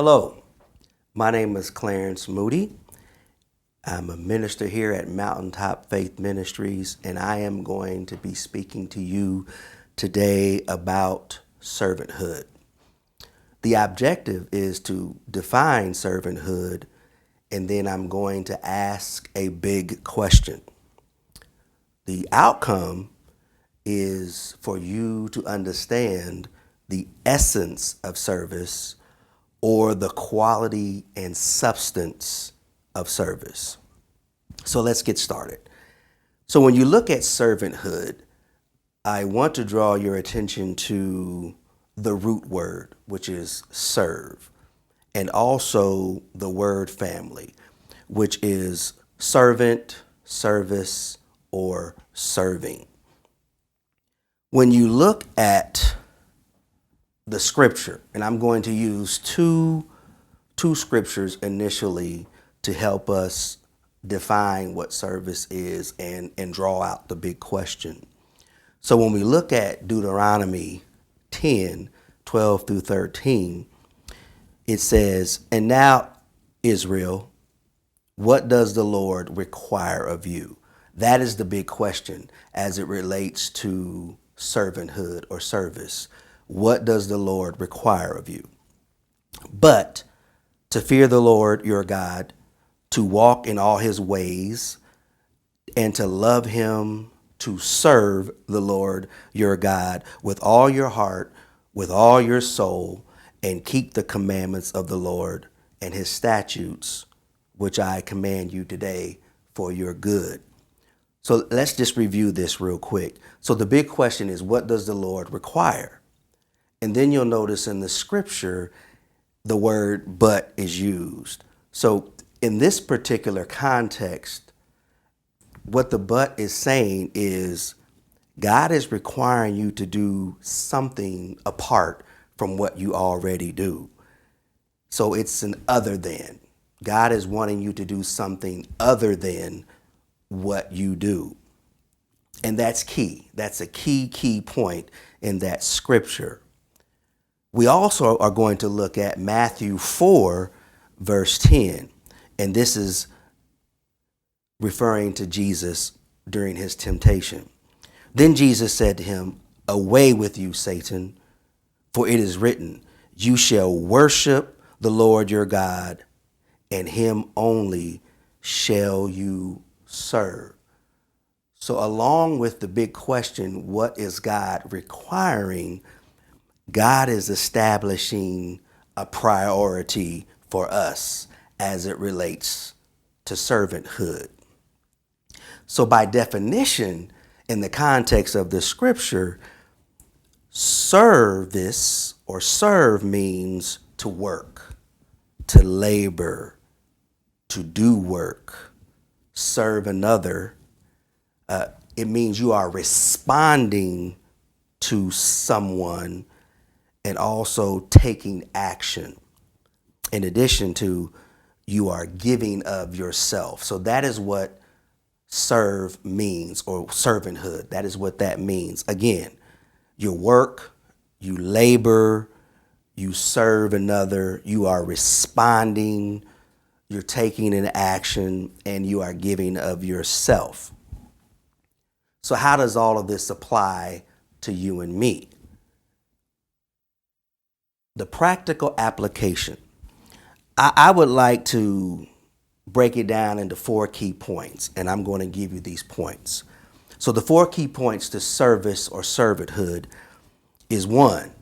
Hello, my name is Clarence Moody. I'm a minister here at Mountaintop Faith Ministries, and I am going to be speaking to you today about servanthood. The objective is to define servanthood, and then I'm going to ask a big question. The outcome is for you to understand the essence of service or the quality and substance of service. So let's get started. So when you look at servanthood, I want to draw your attention to the root word, which is serve, and also the word family, which is servant, service, or serving. When you look at the scripture, and I'm going to use two scriptures initially to help us define what service is and draw out the big question. So when we look at Deuteronomy 10:12 through 13, it says, "And now, Israel, what does the Lord require of you?" That is the big question as it relates to servanthood or service. What does the Lord require of you? But to fear the Lord your God, to walk in all his ways, and to love him, to serve the Lord your God with all your heart, with all your soul, and keep the commandments of the Lord and his statutes, which I command you today for your good. So let's just review this real quick. So the big question is, what does the Lord require? And then you'll notice in the scripture, the word but is used. So in this particular context, what the but is saying is God is requiring you to do something apart from what you already do. So it's an other than. God is wanting you to do something other than what you do. And that's key. That's a key point in that scripture. We also are going to look at Matthew 4, verse 10. And this is referring to Jesus during his temptation. Then Jesus said to him, "Away with you, Satan, for it is written, you shall worship the Lord your God, and him only shall you serve." So along with the big question, what is God requiring? God is establishing a priority for us as it relates to servanthood. So by definition, in the context of the scripture, service or serve means to work, to labor, to do work, serve another. It means you are responding to someone and also taking action. In addition to, you are giving of yourself. So that is what serve means, or servanthood. That is what that means. Again, you work, you labor, you serve another, you are responding, you're taking an action, and you are giving of yourself. So how does all of this apply to you and me? The practical application. I would like to break it down into 4 key points, and I'm going to give you these points. So the 4 key points to service or servanthood is: 1,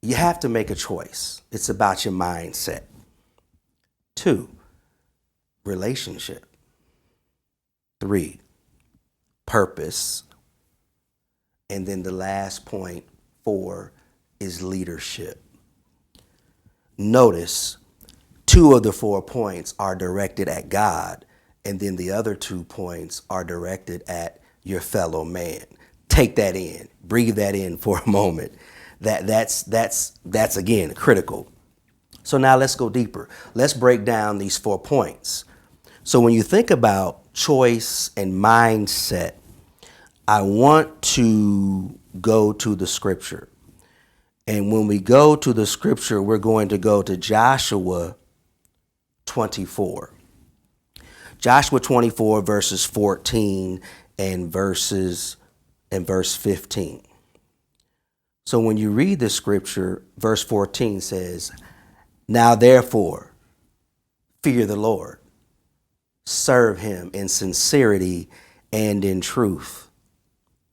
you have to make a choice. It's about your mindset. 2, relationship. 3, purpose. And then the last point, 4, is leadership. Notice 2 of the 4 points are directed at God, and then the other 2 points are directed at your fellow man. Take that in, breathe that in for a moment. That's again critical. So now let's go deeper. Let's break down these 4 points. So when you think about choice and mindset, I want to go to the scripture. And when we go to the scripture, we're going to go to Joshua 24. Joshua 24 verses 14 and verse 15. So when you read the scripture, verse 14 says, "Now therefore, fear the Lord, serve him in sincerity and in truth,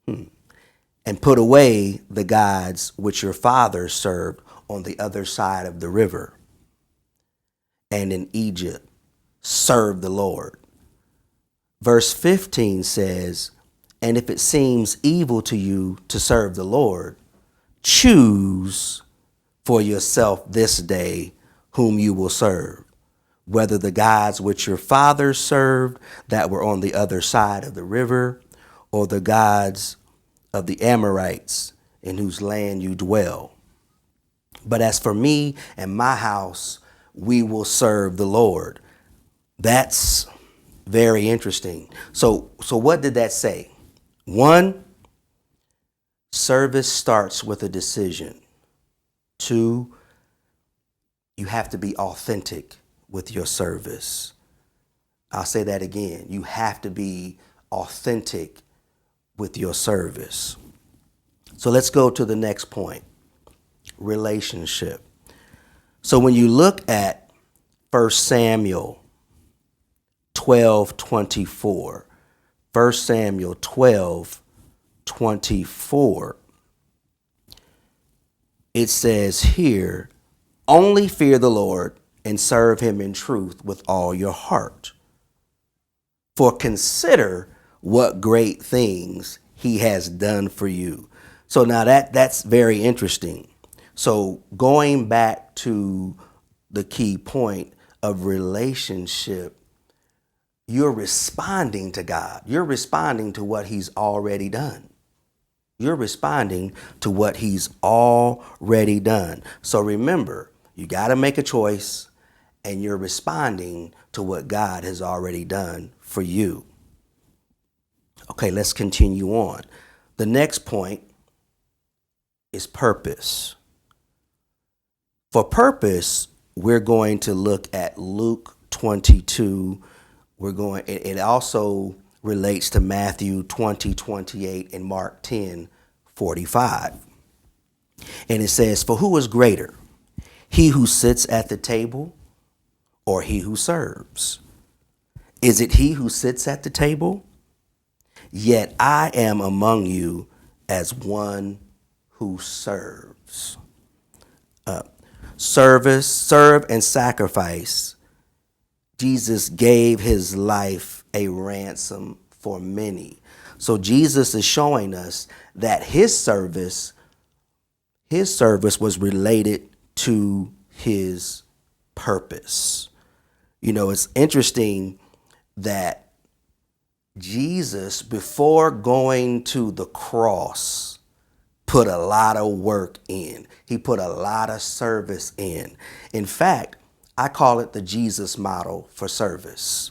and put away the gods which your fathers served on the other side of the river and in Egypt. Serve the Lord." Verse 15 says, "And if it seems evil to you to serve the Lord, choose for yourself this day whom you will serve, whether the gods which your fathers served that were on the other side of the river, or the gods of the Amorites in whose land you dwell. But as for me and my house, we will serve the Lord." That's very interesting. So what did that say? One, service starts with a decision. Two, you have to be authentic with your service. I'll say that again. You have to be authentic with your service. So let's go to the next point, relationship. So when you look at 1 Samuel 12:24, 1 Samuel 12:24, it says here, "Only fear the Lord and serve him in truth with all your heart. For consider what great things he has done for you." So now that's very interesting. So going back to the key point of relationship, you're responding to God. You're responding to what he's already done. You're responding to what he's already done. So remember, you got to make a choice, and you're responding to what God has already done for you. Okay, let's continue on. The next point is purpose. For purpose, we're going to look at Luke 22. It also relates to Matthew 20:28 and Mark 10:45. And it says, "For who is greater, he who sits at the table or he who serves? Is it he who sits at the table? Yet I am among you as one who serves." Serve and sacrifice. Jesus gave his life a ransom for many. So Jesus is showing us that his service was related to his purpose. You know, it's interesting that Jesus, before going to the cross, put a lot of work in. He put a lot of service in. In fact, I call it the Jesus model for service.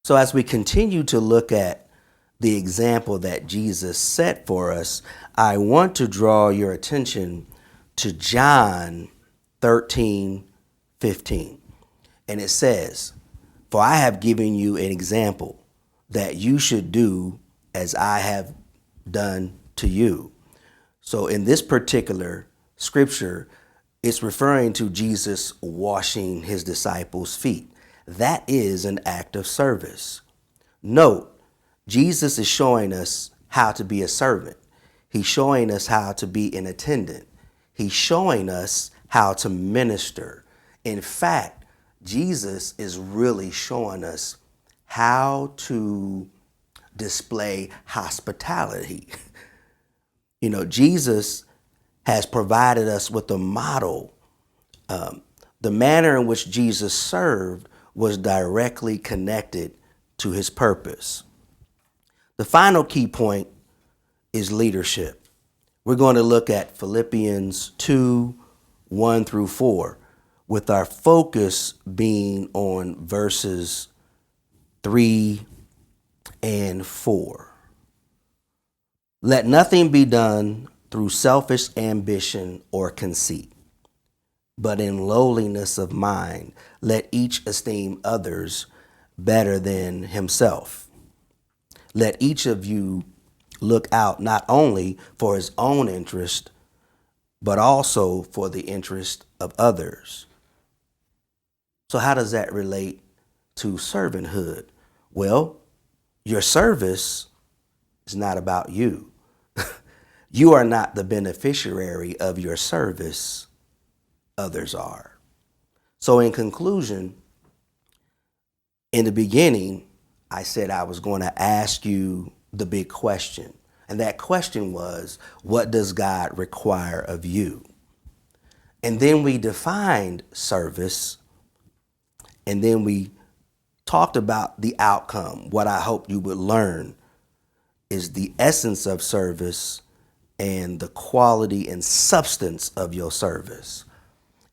So as we continue to look at the example that Jesus set for us, I want to draw your attention to John 13:15. And it says, "For I have given you an example that you should do as I have done to you." So in this particular scripture, it's referring to Jesus washing his disciples' feet. That is an act of service. Note, Jesus is showing us how to be a servant. He's showing us how to be an attendant. He's showing us how to minister. In fact, Jesus is really showing us how to display hospitality. You know, Jesus has provided us with a model. The manner in which Jesus served was directly connected to his purpose. The final key point is leadership. We're going to look at Philippians 2:1-4, with our focus being on verses 3 and 4. "Let nothing be done through selfish ambition or conceit, but in lowliness of mind, let each esteem others better than himself. Let each of you look out not only for his own interest, but also for the interest of others. So how does that relate to servanthood? Well, your service is not about you. You are not the beneficiary of your service. Others are. So in conclusion, in the beginning, I said I was going to ask you the big question. And that question was, what does God require of you? And then we defined service. And then we talked about the outcome. What I hope you would learn is the essence of service and the quality and substance of your service.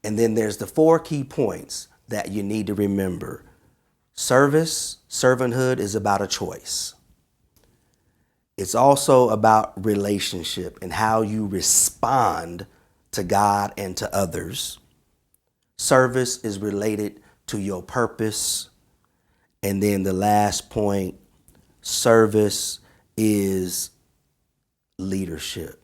And then there's the 4 key points that you need to remember. Servanthood is about a choice. It's also about relationship and how you respond to God and to others. Service is related to your purpose. And then the last point, service is leadership.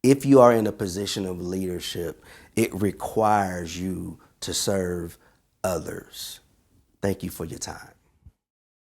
If you are in a position of leadership, it requires you to serve others. Thank you for your time.